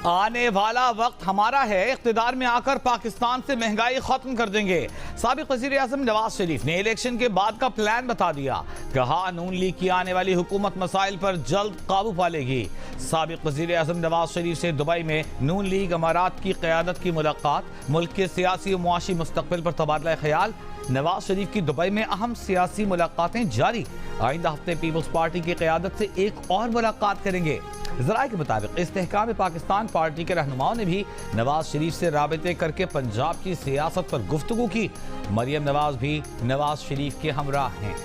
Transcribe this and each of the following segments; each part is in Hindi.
आने वाला वक्त हमारा है, इख्तिदार में आकर पाकिस्तान से महंगाई खत्म कर देंगे। साबिक वज़ीर आज़म नवाज शरीफ ने इलेक्शन के बाद का प्लान बता दिया। कहा नून लीग की आने वाली हुकूमत मसाइल पर जल्द काबू पा लेगी। साबिक वज़ीर आज़म नवाज शरीफ से दुबई में नून लीग अमारात की क़यादत की मुलाकात, मुल्क के सियासी और मुआशी मुस्तक़बिल पर तबादला ख्याल। नवाज शरीफ की दुबई में अहम सियासी मुलाकातें जारी। आइंदा हफ्ते पीपल्स पार्टी की क़यादत से एक और मुलाकात करेंगे। ज़राए के मुताबिक इस्तेहकाम पाकिस्तान पार्टी के रहनुमाओं ने भी नवाज शरीफ से राबते करके पंजाब की सियासत पर गुफ्तगू की। मरियम नवाज भी नवाज शरीफ के हमराह हैं।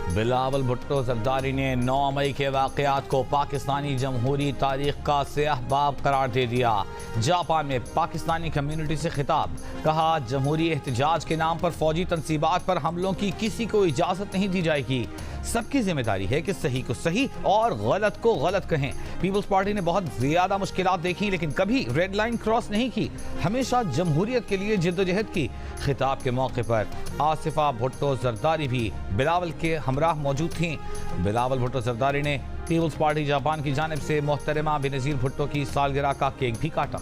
बिलावल भुट्टो जरदारी ने 9 मई के वाक़यात को पाकिस्तानी जमहूरी तारीख का स्याह बाब करार दे दिया। जापान में पाकिस्तानी कम्युनिटी से खिताब। कहा जमहूरी एहतजाज के नाम पर फौजी तनसीबात पर हमलों की किसी को इजाज़त नहीं दी जाएगी। सबकी जिम्मेदारी है कि सही को सही और गलत को गलत कहें। पीपल्स पार्टी ने बहुत ज्यादा मुश्किलात देखी लेकिन कभी रेड लाइन क्रॉस नहीं की। हमेशा जमहूरियत के लिए जिद्दोजहद की। खिताब के मौके पर आसिफा भुट्टो जरदारी भी बिलावल के हमराह मौजूद थीं। बिलावल भुट्टो जरदारी ने पीपल्स पार्टी जापान की जानिब से मोहतरमा बेनज़ीर भुट्टो की सालगिरह का केक भी काटा।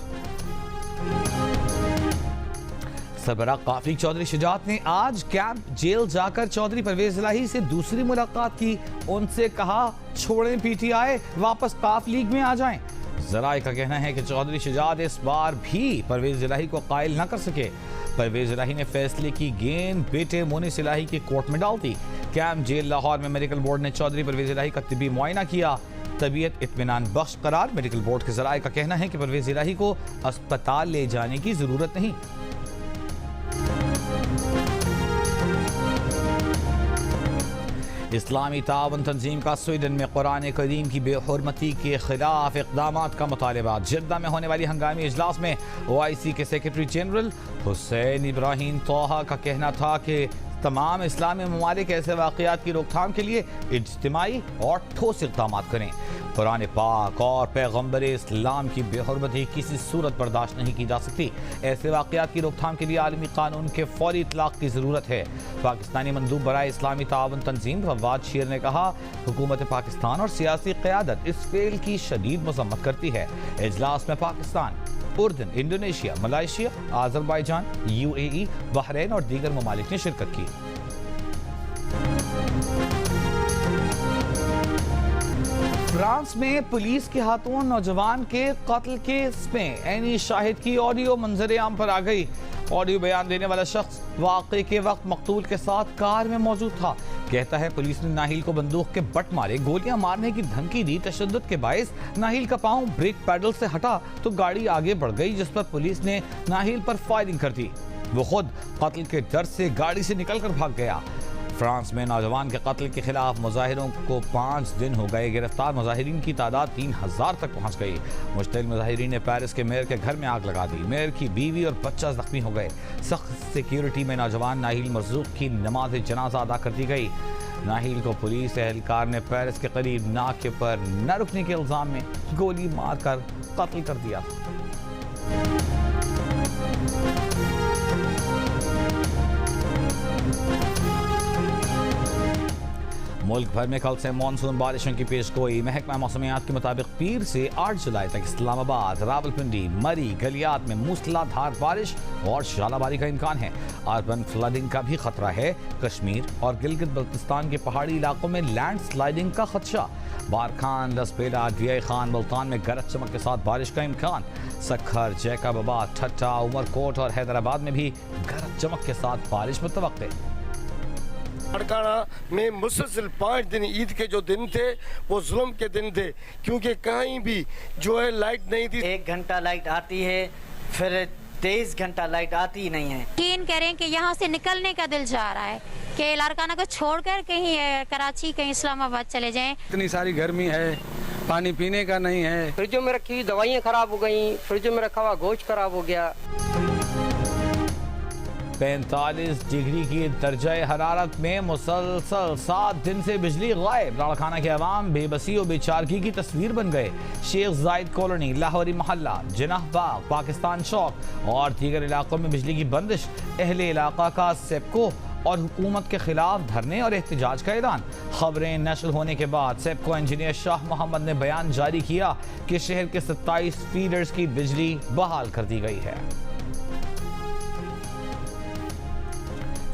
सरबराह काफिल चौधरी शुजात ने आज कैंप जेल जाकर चौधरी परवेज इलाही से दूसरी मुलाकात की। उनसे कहा छोड़ें पीटीआई, वापस काफ लीग में आ जाएं। जराए का कहना है कि चौधरी शुजात इस बार भी परवेज इलाही को कायल न कर सके। परवेज इलाही ने फैसले की गेंद बेटे मोनिस इलाही की कोर्ट में डाल दी। कैंप जेल लाहौर में मेडिकल बोर्ड ने चौधरी परवेज इलाही का तिब्बी मुआयना किया। तबीयत इत्मीनान बख्श करार। मेडिकल बोर्ड के जराए का कहना है कि परवेज इलाही को अस्पताल ले जाने की जरूरत नहीं। इस्लामी तावन तंजीम का स्वीडन में कुरान करीम की बेहुरमती के खिलाफ इक़दामात का मुतालबा। जिद्दा में होने वाली हंगामी इजलास में OIC के सेक्रेटरी जनरल हुसैन इब्राहिम तोहा का कहना था कि तमाम इस्लामी ममालिक ऐसे वाक़यात की रोकथाम के लिए इज्तिमाई और ठोस इक़दाम करें। कुरान पाक और पैगम्बर इस्लाम की बेहुरमती किसी सूरत बर्दाश्त नहीं की जा सकती। ऐसे वाक़यात की रोकथाम के लिए आलमी कानून के फौरी इतलाक़ की ज़रूरत है। पाकिस्तानी मंदूब बराए इस्लामी तावन तंजीम फवाद शेर ने कहा हुकूमत पाकिस्तान और सियासी क़यादत इस फेल की शदीद मज़म्मत करती है। इजलास में पाकिस्तान, उर्दन, Indonesia, Malaysia, Azerbaijan, UAE, Bahrain और दीगर ममालिक ने शिरकत की। फ्रांस में पुलिस के हाथों नौजवान के कत्ल केस में एनी शाहिद की ऑडियो मंजर आम पर आ गई। ऑडियो बयान देने वाला शख्स वाक़े के वक्त मकतूल के साथ कार में मौजूद था। कहता है पुलिस ने नाहिल को बंदूक के बट मारे, गोलियां मारने की धमकी दी। तशद्दुद के बायस नाहिल का पांव ब्रेक पैडल से हटा तो गाड़ी आगे बढ़ गई, जिस पर पुलिस ने नाहिल पर फायरिंग कर दी। वो खुद कत्ल के डर से गाड़ी से निकलकर भाग गया। फ्रांस में नौजवान के कत्ल के खिलाफ मुजाहिरों को 5 दिन हो गए। गिरफ्तार मुजाहिरीन की तादाद 3000 तक पहुंच गई। मुश्तिल मुजाहिरीन ने पेरिस के मेयर के घर में आग लगा दी। मेयर की बीवी और बच्चा जख्मी हो गए। सख्त सिक्योरिटी में नौजवान नाहिल मरजूक की नमाज जनाजा अदा कर दी गई। नाहिल को पुलिस एहलकार ने पेरिस के करीब नाके पर न रुकने के इल्जाम में गोली मारकर कत्ल कर दिया। मुल्क भर में कल से मानसून बारिशों की पेशगोई। महकमा मौसमियात के मुताबिक पीर से 8 जुलाई तक इस्लामाबाद, रावलपिंडी, मरी, गलियात में मूसलाधार बारिश और शालाबारी का इम्कान है। अर्बन फ्लडिंग का भी खतरा है। कश्मीर और गिलगित बल्तिस्तान के पहाड़ी इलाकों में लैंड स्लाइडिंग का खदशा। बारखान, लसपेला, डिया खान, मुल्तान में गरज चमक के साथ बारिश का इम्कान। सखर, जैकबाबाद, ठट्टा, उमरकोट और हैदराबाद में भी गरज चमक के साथ बारिश मुतवक्के। लाड़काना में मुसलसल 5 दिन ईद के जो दिन थे वो जुल्म के दिन थे, क्योंकि कहीं भी जो है लाइट नहीं थी। 1 घंटा लाइट आती है, फिर 23 घंटा लाइट आती ही नहीं है। यकीन करें कि यहाँ से निकलने का दिल चाह रहा है कि लाड़काना को छोड़कर कहीं कराची, कहीं इस्लामाबाद चले जाएं। इतनी सारी गर्मी है, पानी पीने का नहीं है। फ्रिजों में रखी हुई दवाइयाँ खराब हो गई, फ्रिजों में रखा हुआ गोश्त खराब हो गया। 45 डिग्री की दर्जा हरारत में मुसलसल 7 दिन से बिजली गायब। लाड़काना के अवाम बेबसी और बेचारगी की तस्वीर बन गए। शेख जायद कॉलोनी, लाहौरी मोहल्ला, जिनाह बाग, पाकिस्तान चौक और दीगर इलाकों में बिजली की बंदिश। अहले इलाका का सेप्को और हुकूमत के खिलाफ धरने और एहतजाज का ऐलान। खबरें नशर होने के बाद सेप्को इंजीनियर शाह मोहम्मद ने बयान जारी किया कि शहर के 27 फीडर्स की बिजली बहाल कर दी गई है।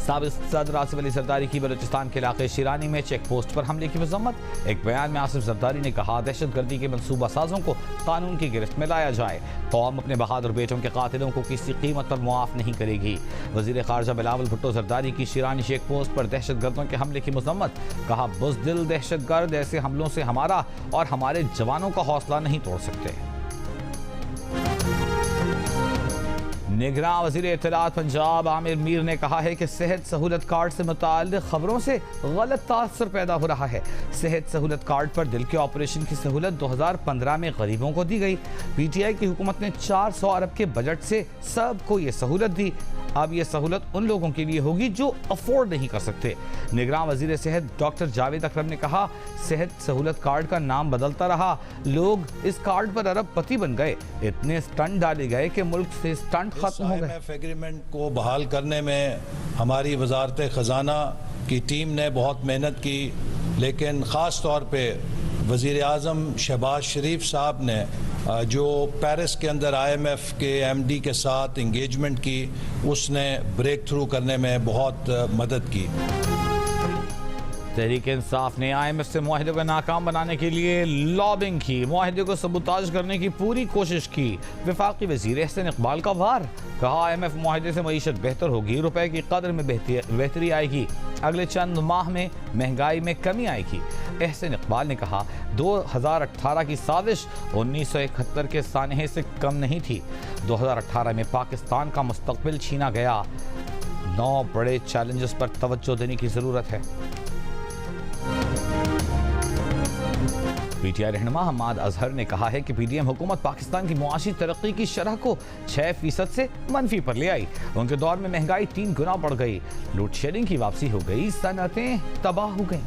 साबिक सदर आसिफ अली जरदारी की बलूचिस्तान के इलाके शिरानी में चेक पोस्ट पर हमले की मजम्मत। एक बयान में आसिफ जरदारी ने कहा, दहशतगर्दी के मंसूबा साजों को कानून की गिरफ्त में लाया जाए। कौम अपने बहादुर बेटों के कातिलों को किसी कीमत पर मुआफ नहीं करेगी। वजीर खारजा बिलावल भुट्टो जरदारी की शिरानी चेक पोस्ट पर दहशतगर्दों के हमले की मजम्मत। कहा, बुज़दिल दहशतगर्द ऐसे हमलों से हमारा और हमारे जवानों का हौसला नहीं तोड़ सकते। निगरान वज़ीर इत्तलात पंजाब आमिर मीर ने कहा है कि सेहत सहूलत कार्ड से मुताल्लिक़ खबरों से गलत तासुर पैदा हो रहा है। सेहत सहूलत कार्ड पर दिल के ऑपरेशन की सहूलत 2015 में गरीबों को दी गई। पीटीआई की हुकूमत ने 400 अरब के बजट से सबको ये सहूलत दी। अब ये सहूलत उन लोगों के लिए होगी जो अफोर्ड नहीं कर सकते। निगरान वज़ीर सेहत डॉक्टर जावेद अकरम ने कहा, सेहत सहूलत कार्ड का नाम बदलता रहा, लोग इस कार्ड पर अरबपति बन गए। इतने स्टंट डाले गए कि मुल्क से स्टंट खत्म हो गए। एग्रीमेंट को बहाल करने में हमारी वजारत खजाना की टीम ने बहुत मेहनत की, लेकिन ख़ास तौर पे वज़ीर आज़म शहबाज शरीफ साहब ने जो पेरिस के अंदर IMF के MD के साथ इंगेजमेंट की, उसने ब्रेक थ्रू करने में बहुत मदद की। तहरीक इंसाफ ने IMF से मुआहदे को नाकाम बनाने के लिए लॉबिंग की, मुआहदे को सबूताज करने की पूरी कोशिश की। वफाकी वज़ीर एहसन इकबाल का वार। कहा, IMF मुआहदे से मईशत बेहतर होगी, रुपए की कदर में बेहतरी आएगी, अगले चंद माह में महंगाई में कमी आएगी। एहसन इकबाल ने कहा, 2018 की साजिश 1971 के सानहे से कम नहीं थी। 2018 में पाकिस्तान का मुस्तकबिल छीना गया। 9 बड़े चैलेंजेस पर तवज्जो देने की जरूरत है। पीटीआई रहनुमा हम्माद अजहर ने कहा है कि पीडीएम हुकूमत पाकिस्तान की मुआशी तरक्की की शरह को 6% से मनफी पर ले आई। उनके दौर में महंगाई 3 गुना बढ़ गई, लोड शेडिंग की वापसी हो गई, सनअतें तबाह हो गई।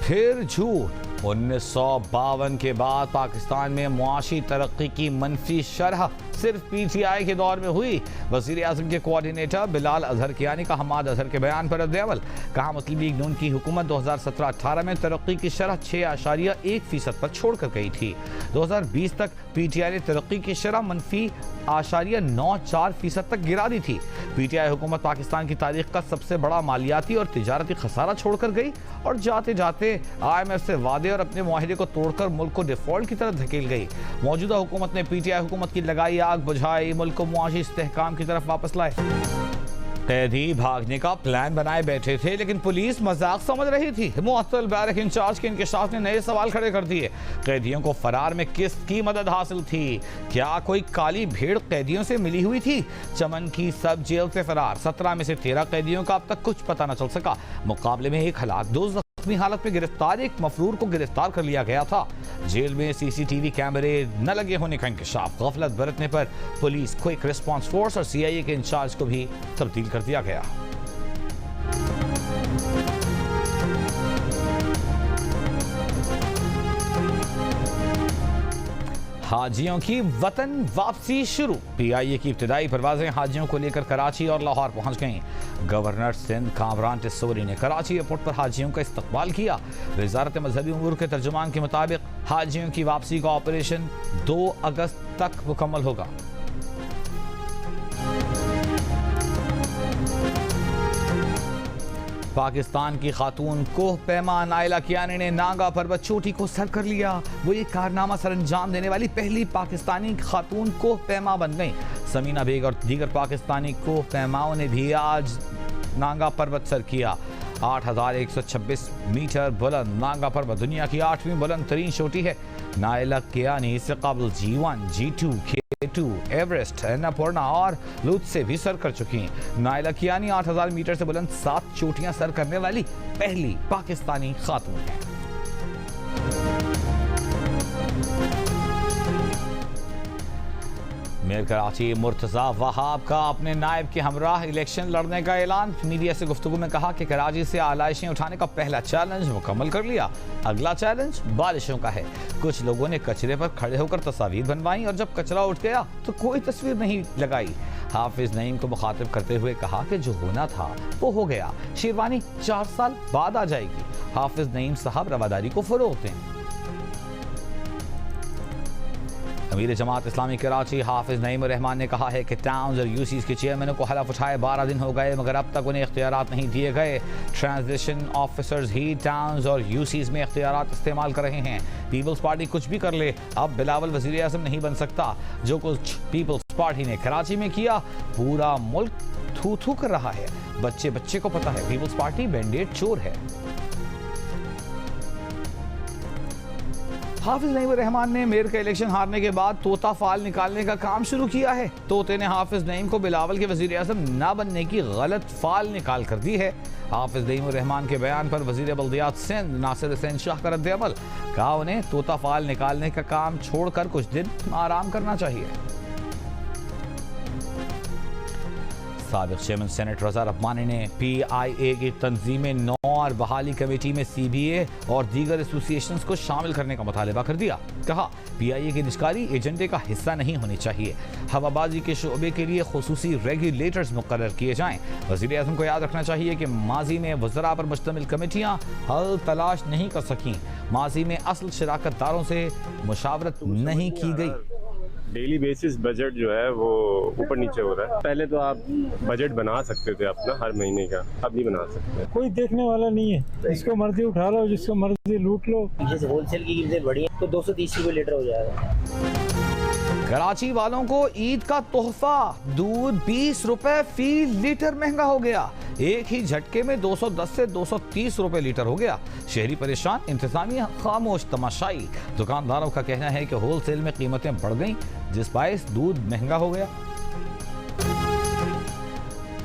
फिर झूठ। 1952 के बाद पाकिस्तान में मुआशी तरक्की की मनफी शरह सिर्फ पीटीआई के दौर में हुई। वज़ीर आज़म के कोऑर्डिनेटर बिलाल अजहर कियानी का हम्माद अजहर के बयान पर रद्द-ए-अमल। कहा, मुस्लिम लीग नून की हुकूमत 2017-18 में तरक्की की शरह 6.1% पर छोड़कर गई थी। 2020 तक पीटीआई ने तरक्की की शरह मनफी 0.94% तक गिरा दी थी। पीटीआई हुकूमत पाकिस्तान की तारीख का सबसे बड़ा मालियाती और तिजारती खसारा छोड़कर गई और जाते जाते IMF से वादे और अपने मुआहदे को तोड़कर मुल्क को डिफॉल्ट की तरफ धकेल गई। मौजूदा हुकूमत ने पीटीआई हुकूमत की लगाई आग बुझाई, मुल्क को मुआशी इस्तेहकाम की तरफ वापस लाए। कैदी भागने का प्लान बनाए बैठे थे, लेकिन पुलिस मजाक समझ रही थी। मुअत्तल बैरक इंचार्ज के इंकशाफ ने नए सवाल खड़े कर दिए। कैदियों को फरार में किसकी मदद हासिल थी? क्या कोई काली भीड़ कैदियों से मिली हुई थी? चमन की सब जेल से फरार 17 में से 13 कैदियों का अब तक कुछ पता न चल सका। मुकाबले में 1 हलाक, 2 जख्मी हालत में गिरफ्तार एक मफरूर को गिरफ्तार कर लिया गया था। जेल में CCTV कैमरे न लगे होने का इंकशाफ। गफलत बरतने पर पुलिस, क्विक रिस्पांस फोर्स और CIA के इंचार्ज को भी तब्दील कर दिया गया। हाजियों की वतन वापसी शुरू। PIA की इब्तिदाई परवाजें हाजियों को लेकर कराची और लाहौर पहुंच गईं। गवर्नर सिंध कामरान टिस्सोरी ने कराची एयरपोर्ट पर हाजियों का इस्तकबाल किया। वजारत मजहबी उमूर के तर्जुमान के मुताबिक हाजियों की वापसी का ऑपरेशन 2 अगस्त तक मुकम्मल होगा। पाकिस्तान की खातून कोह पैमा नाइला कियानी ने नांगा पर्वत चोटी को सर कर लिया। वो ये कारनामा सर अंजाम देने वाली पहली पाकिस्तानी खातून कोह पैमा बन गई। समीना बेग और दीगर पाकिस्तानी कोह पैमाओं ने भी आज नांगा पर्वत सर किया। 8,126 मीटर बुलंद नांगा पर्वत दुनिया की 8वीं बुलंद तरीन चोटी है। नाइला कियानी इससे कबल G1, G2, K2, Everest, Annapurna और लूत से भी सर कर चुकी हैं। नाइला कियानी 8,000 मीटर से बुलंद 7 चोटियां सर करने वाली पहली पाकिस्तानी खातून है। शेर कराची मुर्तज़ा वहाब का अपने नायब के हमराह इलेक्शन लड़ने का ऐलान। मीडिया से गुफ्तगू में कहा कि कराची से आलाइशें उठाने का पहला चैलेंज मुकम्मल कर लिया, अगला चैलेंज बारिशों का है। कुछ लोगों ने कचरे पर खड़े होकर तस्वीर बनवाई और जब कचरा उठ गया तो कोई तस्वीर नहीं लगाई। हाफिज नईम को मुखातिब करते हुए कहा कि जो होना था वो हो गया, शेरवानी 4 साल बाद आ जाएगी। हाफिज नईम साहब रवादारी को फरोग दें। अमीर जमात इस्लामी कराची हाफिज नईम रहमान ने कहा है कि टाउन्स और यूसीज के चेयरमैनों को हलफ उठाए 12 दिन हो गए मगर अब तक उन्हें इख्तियारात नहीं दिए गए। ट्रांजिशन ऑफिसर्स ही टाउन्स और यूसीज में इख्तियारात इस्तेमाल कर रहे हैं। पीपल्स पार्टी कुछ भी कर ले, अब बिलावल वज़ीर आज़म नहीं बन सकता। जो कुछ पीपल्स पार्टी ने कराची में किया पूरा मुल्क थू थू कर रहा है। बच्चे बच्चे को पता है पीपल्स पार्टी बैंडेड चोर है। हाफिज नईम रहमान ने मेयर का इलेक्शन हारने के बाद तोता फाल निकालने का काम शुरू किया है। तोते ने हाफिज नईम को बिलावल के वजीर आज़म ना बनने की गलत फाल निकाल कर दी है। हाफिज नईम रहमान के बयान पर वजीर बल्दियात सिंध नासिर हुसैन शाह का रद्द-ए-अमल। कहा उन्हें तोता फाल निकालने का काम छोड़कर कुछ दिन आराम करना चाहिए। साबिक चेयरमैन सेनेट रज़ा रब्बानी ने PIA की तंजीम नौ और बहाली कमेटी में CBA और दीगर एसोसिएशंस को शामिल करने का मुतालबा कर दिया। कहा PIA की निजकारी एजेंडे का हिस्सा नहीं होनी चाहिए। हवाबाजी के शोबे के लिए खुसूसी रेगुलेटर्स मुकर्रर किए जाएं। वज़ीर आज़म को याद रखना चाहिए कि माजी में वज़रा पर मुश्तमिल कमेटियाँ हल तलाश नहीं कर सकीं। माजी में असल शराकतदारों से मुशावरत नहीं की गई। डेली बेसिस बजट जो है वो ऊपर नीचे हो रहा है। पहले तो आप बजट बना सकते थे अपना हर महीने का, अब नहीं बना सकते। कोई देखने वाला नहीं है, जिसको मर्जी उठा लो, जिसको मर्जी लूट लो। जैसे होलसेल की कीमतें बढ़ी हैं तो 230 रुपये लीटर हो जाएगा। कराची वालों को ईद का तोहफा, दूध 20 रुपए फी लीटर महंगा हो गया। एक ही झटके में 210 से 230 रुपए लीटर हो गया। शहरी परेशान, इंतजामिया खामोश तमाशाई। दुकानदारों का कहना है कि होलसेल में कीमतें बढ़ गईं जिस बायस दूध महंगा हो गया।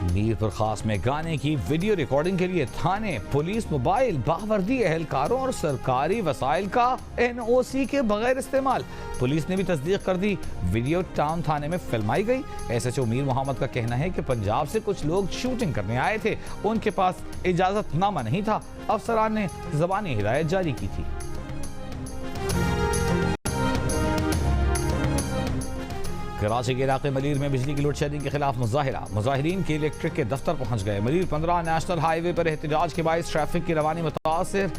मीरपुर खास में गाने की वीडियो रिकॉर्डिंग के लिए थाने, पुलिस, मोबाइल, बावर्दी एहलकारों और सरकारी वसाइल का NOC के बगैर इस्तेमाल। पुलिस ने भी तस्दीक कर दी, वीडियो टाउन थाने में फिल्माई गई। SHO मीर मोहम्मद का कहना है कि पंजाब से कुछ लोग शूटिंग करने आए थे, उनके पास इजाजतनामा नहीं था। अफसरान ने ज़बानी हिदायत जारी की थी। कराची के इलाके मलीर में बिजली की लोड शेडिंग के खिलाफ मुजाहिरा। मुजाहिरीन के इलेक्ट्रिक के दफ्तर पहुंच गए। मलीर 15 नेशनल हाईवे पर एहतजाज के बायस ट्रैफिक की रवानी मुतासिर।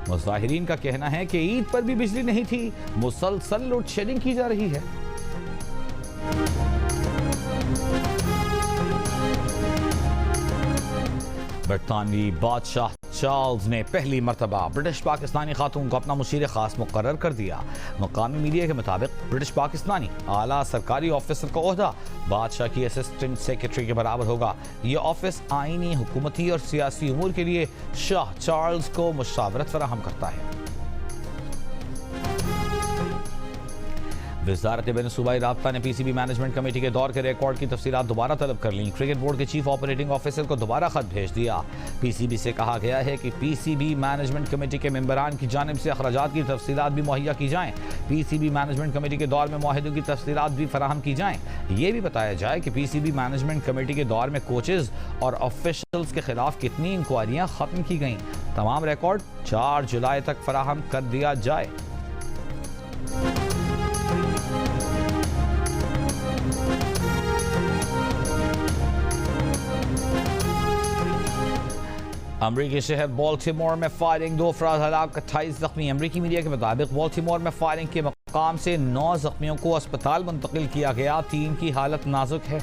मुजाहिरीन का कहना है कि ईद पर भी बिजली नहीं थी, मुसलसल लोड शेडिंग की जा रही है। बरतानवी बादशाह चार्ल्स ने पहली मरतबा ब्रिटिश पाकिस्तानी खातून को अपना मुशीर खास मुकर्रर कर दिया। मकामी मीडिया के मुताबिक ब्रिटिश पाकिस्तानी आला सरकारी ऑफिसर का ओहदा बादशाह की असिस्टेंट सेक्रेटरी के बराबर होगा। यह ऑफिस आईनी, हुकूमती और सियासी उमूर के लिए शाह चार्ल्स को मुशावरत फराहम करता है। वज़ारत बैन सूबाई राब्ता ने PCB मैनेजमेंट कमेटी के दौर के रिकॉर्ड की तफसीलात दोबारा तलब कर लीं। क्रिकेट बोर्ड के चीफ ऑपरेटिंग ऑफिसर को दोबारा खत भेज दिया। PCB से कहा गया है कि PCB मैनेजमेंट कमेटी के मेंबरान की जानिब से अखराजात की तफसीलात भी मुहैया की जाएँ। PCB मैनेजमेंट कमेटी के दौर में मुआहिदों की तफसीलात भी फराहम की जाएँ। ये भी बताया जाए कि PCB मैनेजमेंट कमेटी के दौर में कोचेज़ और ऑफिशल्स के खिलाफ कितनी इंक्वायरियाँ ख़त्म की गईं। तमाम रिकॉर्ड 4 जुलाई तक फराहम कर दिया जाए। अमरीकी शहर बाल्टीमोर में फायरिंग, 2 अफराद हलाक, 28 जख्मी। अमरीकी मीडिया के मुताबिक बाल्टीमोर में फायरिंग के मकाम से 9 जख्मियों को अस्पताल मुंतकिल किया गया। 3 की हालत नाजुक है।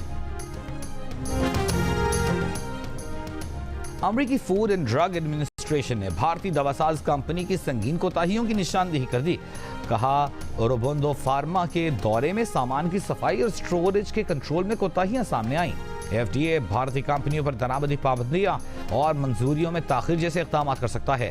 अमरीकी फूड एंड ड्रग एडमिनिस्ट्रेशन ने भारतीय दवासाज कंपनी की संगीन कोताहियों की निशानदेही कर दी। कहा औरोबिंदो फार्मा के दौरे में सामान की सफाई और स्टोरेज के कंट्रोल में कोताहियां सामने आईं। FDA भारतीय कंपनियों पर दरामदी पाबंदियां और मंजूरियों में ताखीर जैसे इक़दाम कर सकता है।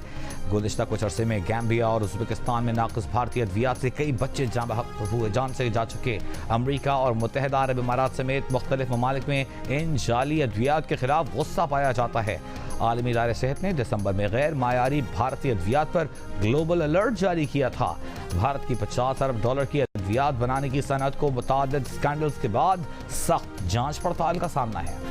गुज़िश्ता कुछ अरसे में गैम्बिया और उज़्बेकिस्तान में नाक़िस भारतीय अद्वियात से कई बच्चे जान से जा चुके। अमरीका और मुत्तहिदा अरब इमारात समेत मुख्तलिफ ममालिक में इन जाली अद्वियात के खिलाफ गुस्सा पाया जाता है। आलमी इदारे सेहत ने दिसंबर में गैर मायारी भारतीय अद्वियात पर ग्लोबल अलर्ट जारी किया था। भारत की $50 अरब की अद्वियात बनाने की सनत को मुतादिद स्कैंडल्स के बाद सख्त जांच पड़ताल का सामना है।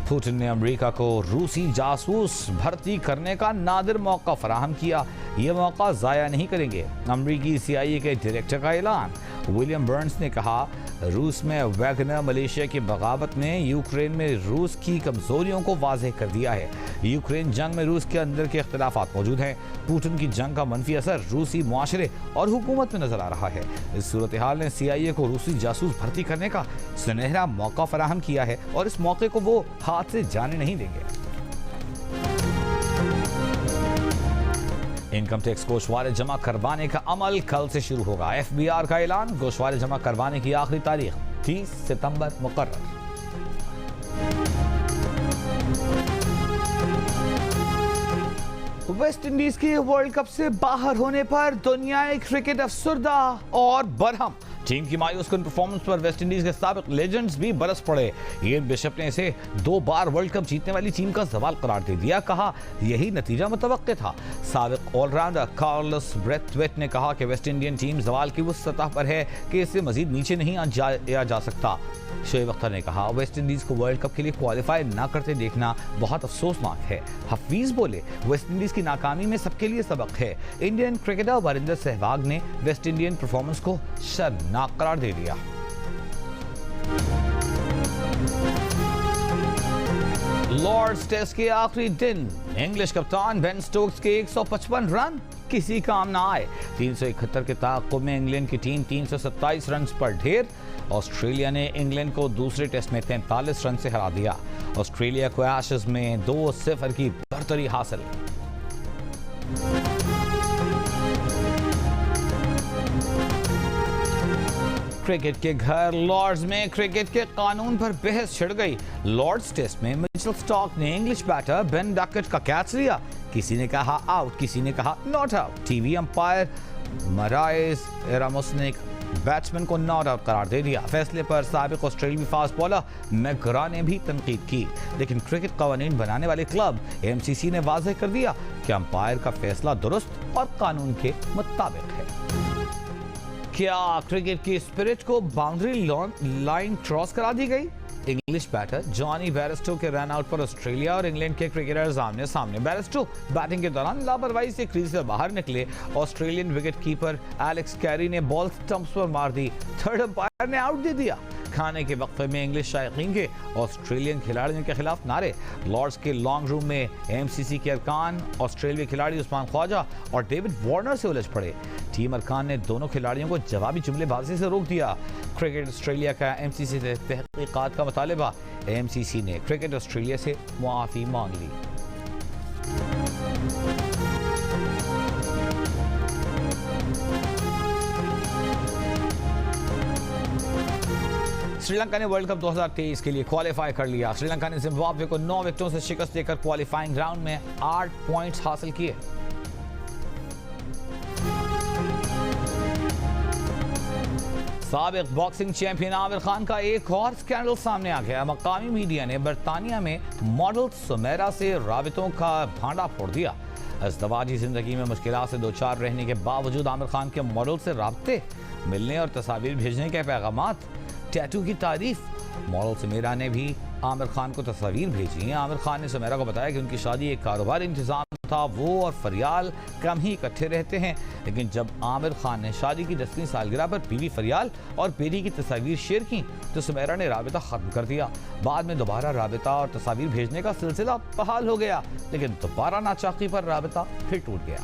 पुतिन ने अमेरिका को रूसी जासूस भर्ती करने का नादिर मौका फराहम किया। ये मौका ज़ाया नहीं करेंगे। अमरीकी CIA के डायरेक्टर का ऐलान। विलियम बर्न्स ने कहा, रूस में वैगनर मलेशिया की बगावत ने यूक्रेन में रूस की कमजोरियों को वाज़ेह कर दिया है। यूक्रेन जंग में रूस के अंदर के इख्तिलाफात मौजूद हैं। पुतिन की जंग का मनफी असर रूसी मुआशरे और हुकूमत में नजर आ रहा है। इस सूरत हाल ने CIA को रूसी जासूस भर्ती करने का सुनहरा मौका फराहम किया है और इस मौके को वो हाथ से जाने नहीं देंगे। इनकम टैक्स गोशवारे जमा करवाने का अमल कल से शुरू होगा। FBR का ऐलान। गोशवारे जमा करवाने की आखिरी तारीख 30 सितंबर मुकर्रर। वेस्ट इंडीज के वर्ल्ड कप से बाहर होने पर दुनियाई क्रिकेट अफसरदा और बरहम। टीम की मायूस कुन परफॉर्मेंस पर वेस्ट इंडीज के साबिक लेजेंड्स भी बरस पड़े। इयन बिशप ने इसे 2 बार वर्ल्ड कप जीतने वाली टीम का सवाल करार दे दिया। कहा, यही नतीजा मुतवक्के था। साबिक ऑलराउंडर कार्लोस ब्रेथवेट ने कहा कि वेस्ट इंडियन टीम जवाल की उस सतह पर है कि इससे मजीद नीचे नहीं आया जा सकता। शोएब अख्तर ने कहा, वेस्ट इंडीज को वर्ल्ड कप के लिए क्वालिफाई ना करते देखना बहुत अफसोसनाक है। हफीज बोले, वेस्ट इंडीज की नाकामी में सबके लिए सबक है। इंडियन क्रिकेटर वरिंदर सहवाग ने वेस्ट इंडियन परफॉर्मेंस को शर्मनाक करार दे दिया। लॉर्ड्स टेस्ट के आखिरी दिन इंग्लिश कप्तान बेन स्टोक्स के 155 रन किसी काम ना आए। 371 के ताक़ुब में इंग्लैंड की टीम 327 रन पर ढेर। ऑस्ट्रेलिया ने इंग्लैंड को दूसरे टेस्ट में 43 रन से हरा दिया। ऑस्ट्रेलिया को एशेज में 2-0 की बढ़तरी हासिल। क्रिकेट के घर लॉर्ड्स में क्रिकेट के कानून पर बहस छिड़ गई। लॉर्ड्स टेस्ट में मिचेल स्टार्क ने इंग्लिश बैटर बेन डकट का कैच लिया। किसी ने कहा आउट, किसी ने कहा नॉट आउट। टीवी अंपायर मराइस एरामोस ने बैट्समैन को नॉट आउट करार दे दिया। फैसले पर साबिक ऑस्ट्रेलियाई फास्ट बॉलर मैकग्रा ने भी तनकीद की, लेकिन क्रिकेट कवानीन बनाने वाले क्लब MCC ने वाज़ेह कर दिया कि अंपायर का फैसला दुरुस्त और कानून के मुताबिक है। क्या क्रिकेट की स्पिरिट को बाउंड्री लाइन क्रॉस करा दी गई? इंग्लिश बैटर जॉनी बेयरस्टो के रन आउट पर ऑस्ट्रेलिया और इंग्लैंड के क्रिकेटर्स आमने सामने। बेयरस्टो बैटिंग के दौरान लापरवाही से क्रीज से बाहर निकले। Australian wicket keeper Alex Carey ने बॉल स्टंप्स पर मार दी। थर्ड अंपायर ने आउट दे दिया। खाने के वक्फे में इंग्लिश शायकीन के ऑस्ट्रेलियन खिलाड़ियों के खिलाफ नारे। लॉर्ड्स के लॉन्ग रूम में MCC के अरकान ऑस्ट्रेलियाई खिलाड़ी उस्मान ख्वाजा और डेविड वार्नर से उलझ पड़े। टीम अरकान ने दोनों खिलाड़ियों को जवाबी जुमलेबाजी से रोक दिया। क्रिकेट ऑस्ट्रेलिया का MCC से तहकीकात का मुतालिबा। MCC ने क्रिकेट ऑस्ट्रेलिया से मुआफ़ी मांग ली। श्रीलंका ने वर्ल्ड कप 2023 के लिए क्वालिफाई कर लिया। श्रीलंका ने जिम्बाब्वे को 9 विकेटों से शिकस्त देकर क्वालिफाइंग राउंड में 8 पॉइंट्स हासिल किए। साबिक बॉक्सिंग चैंपियन आमिर खान का एक और स्कैंडल सामने आ गया। मकामी मीडिया ने बरतानिया में मॉडल सुमेरा से राबितों का भांडा फोड़ दिया। अज़दवाजी जिंदगी में मुश्किलात से 2-4 रहने के बावजूद आमिर खान के मॉडल से राब्ते मिलने और तस्वीर भेजने के पैगामात, टैटू की तारीफ। मॉडल सुमेरा ने भी आमिर खान को तस्वीर भेजी। आमिर खान ने सुमेरा को बताया कि उनकी शादी एक कारोबारी इंतजाम था। वो और फरियाल कम ही इकट्ठे रहते हैं, लेकिन जब आमिर खान ने शादी की 10वीं सालगिरह पर बीवी फरियाल और बेटी की तस्वीर शेयर की तो सुमेरा ने राबिता खत्म कर दिया। बाद में दोबारा राबिता और तस्वीर भेजने का सिलसिला बहाल हो गया, लेकिन दोबारा नाचाकी पर राबिता फिर टूट गया।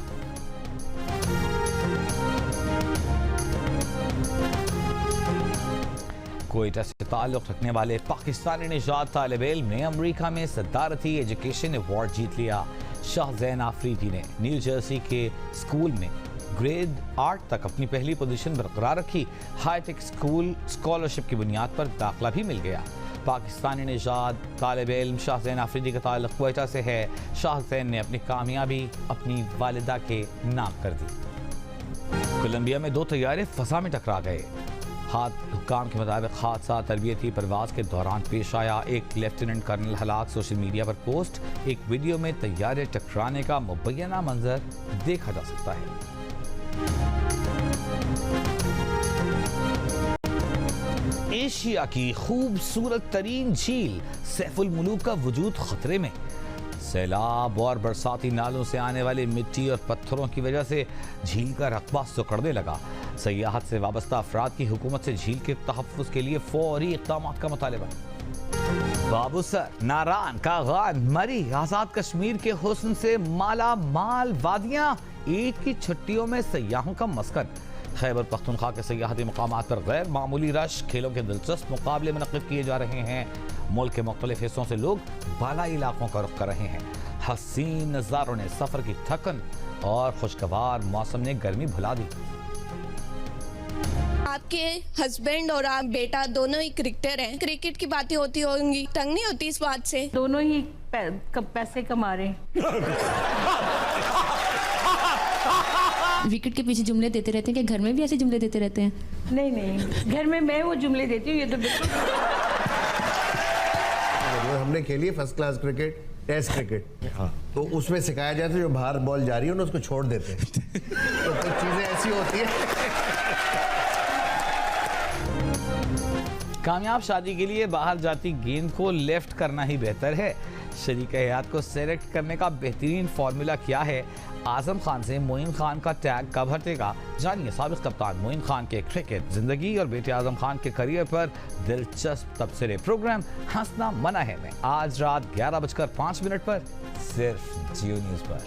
कोयटा से ताल्लुक़ रखने वाले पाकिस्तानी निजात तालिब इल्म ने अमरीका में सदारती एजुकेशन अवार्ड जीत लिया। शाह ज़ैन आफरीदी ने न्यू जर्सी के स्कूल में ग्रेड 8 तक अपनी पहली पोजीशन बरकरार रखी। हाईटेक स्कूल स्कॉलरशिप की बुनियाद पर दाखिला भी मिल गया। पाकिस्तानी निजात तालिब इल्म शाह हुसैन आफरीदी का ताल्लुक क्वेटा से है। शाह हुसैन ने अपनी कामयाबी अपनी वालिदा के नाम कर दी। कोलंबिया में 2 तैयारे फजा में टकरा गए। हुक्काम के मुताबिक हादसा तरबियती परवाज के दौरान पेश आया। एक लेफ्टिनेंट कर्नल हलाक सोशल मीडिया पर पोस्ट। एक वीडियो में तैयारे टकराने का मुबैना मंजर देखा जा सकता है। एशिया की खूबसूरत तरीन झील सैफुल मुलूक का वजूद खतरे में। सैलाब और बरसाती नालों से आने वाली मिट्टी और पत्थरों की वजह से झील का रकबा सिकुड़ने लगा। सयाहत से वाबस्ता अफराद की हुकूमत से झील के तहफ़्फ़ुज़ के लिए फौरी इक़दाम का मुतालबा। बाबूसर, नारान, कागान, मरी, आज़ाद कश्मीर के हुस्न से माला माल वादियाँ, ईद की छुट्टियों में सयाहों का मस्कन। खैबर पख्तूनख्वा के सयाहती मकामात पर गैर मामूली रश। खेलों के दिलचस्प मुकाबले मुनक़्क़िद किए जा रहे हैं। मुल्क के मुख्तलिफ हिस्सों से लोग बालाई इलाकों का रुख कर रहे हैं। हसीन नज़ारों ने सफ़र की थकन और खुशगवार मौसम ने गर्मी भुला दी। आपके हस्बैंड और आप बेटा दोनों ही क्रिकेटर हैं, क्रिकेट की बातें होती होंगी, तंग नहीं होती इस बात से? दोनों ही पैसे कमा रहे हैं। विकेट के पीछे जुमले देते रहते हैं कि घर में भी ऐसे जुमले देते रहते हैं? नहीं नहीं, घर में मैं वो जुमले देती हूँ, ये तो बिल्कुल। हमने खेली first class cricket, test cricket, हाँ, तो उसमें सिखाया जाता है जो बाहर बॉल जा रही है ना उसको छोड़ देते हैं। तो कुछ चीजें ऐसी होती है। कामयाब शादी के लिए बाहर जाती गेंद को लेफ्ट करना ही बेहतर है। शरीक हयात को सेलेक्ट करने का बेहतरीन फार्मूला क्या है? आजम खान से मोइन खान का टैग कब हटेगा? जानिए साबिक कप्तान मोइन खान के क्रिकेट जिंदगी और बेटे आजम खान के करियर पर दिलचस्प तबसरे। प्रोग्राम हंसना मना है में आज रात 11:05 पर सिर्फ जियो न्यूज़ पर।